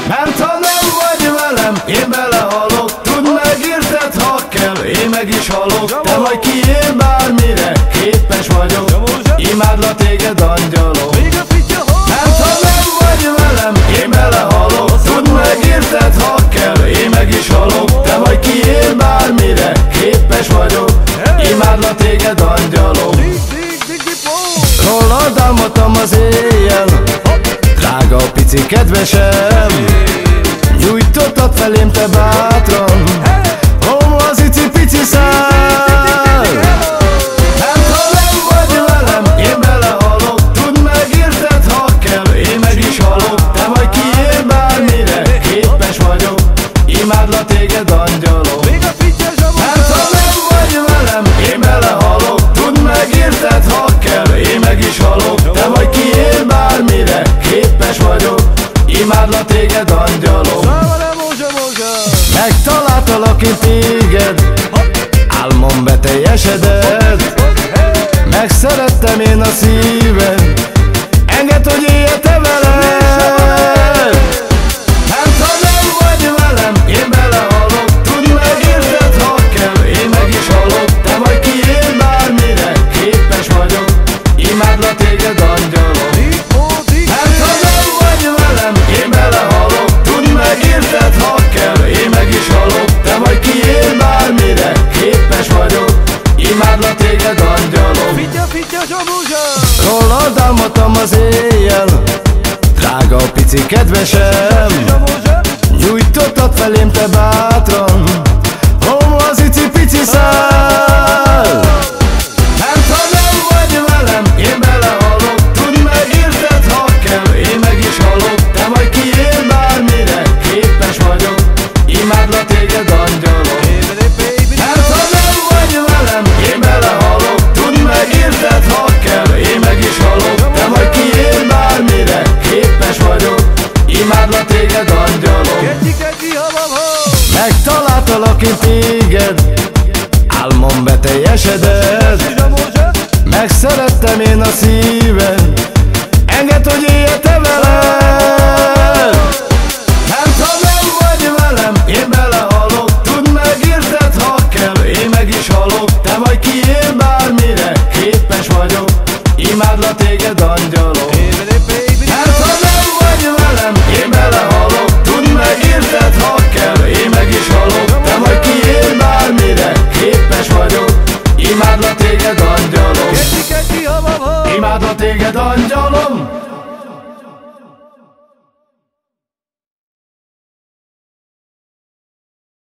Mert ha nem vagy velem, én belehalok. Tudd meg, érted, ha kell, én meg is halok. Te majd kiél bármire, képes vagyok. Imádlak téged, angyalom. Mert ha nem vagy velem, én belehalok. Tudd meg, érted, ha kell, én meg is halok. Te majd kiél bármire, képes vagyok. Imádlak téged, angyalom. Rólad álmodtam az éjjel, drága pici kedvesem. Nyújtottad felém te bátran, az icipici szál. Hát ha nem vagy velem, én belehalok. Tudd meg, érted, ha kell, én meg is halok. Te majd kiél bármire, képes vagyok. Imádlak téged, angyalom. Hát ha nem vagy velem, én belehalok. Tudd meg, érted, ha kell, én meg is halok. Te majd kiél bármire, képes vagyok. Imádlak téged, angyalom. Megtaláltalak én téged, álmom beteljesedett. Megszerettem én a szíved, engedd, hogy éljek te veled. Hát ha nem vagy velem, én belehalok. Tudd meg, érted, ha kell, én meg is halok. Te majd kiél bármire, képes vagyok. Imádlak téged, angyalom. Hát ha nem vagy velem, én belehalok. Tudd meg, érted, ha kell, én meg is halok. Te majd kiél bármire, képes vagyok. Imádlak téged, angyalom. Rólad álmodtam az éjjel, drága pici kedvesem. Nyújtottad felém te bátran, az icipici szál. Hát ha nem vagy velem, én belehalok. Tudd meg, érted, ha kell, én meg is halok. Te majd kiél bármire, képes vagyok. Imádlak téged, angyalom. Hát ha nem vagy velem, én belehalok. Tudd meg, érted, ha kell, én meg is halok. Te majd kiél bármire, képes vagyok. Imádlak téged, angyalom. Megtaláltalak én téged, álmom beteljesedett. Megszerettem én a szíved,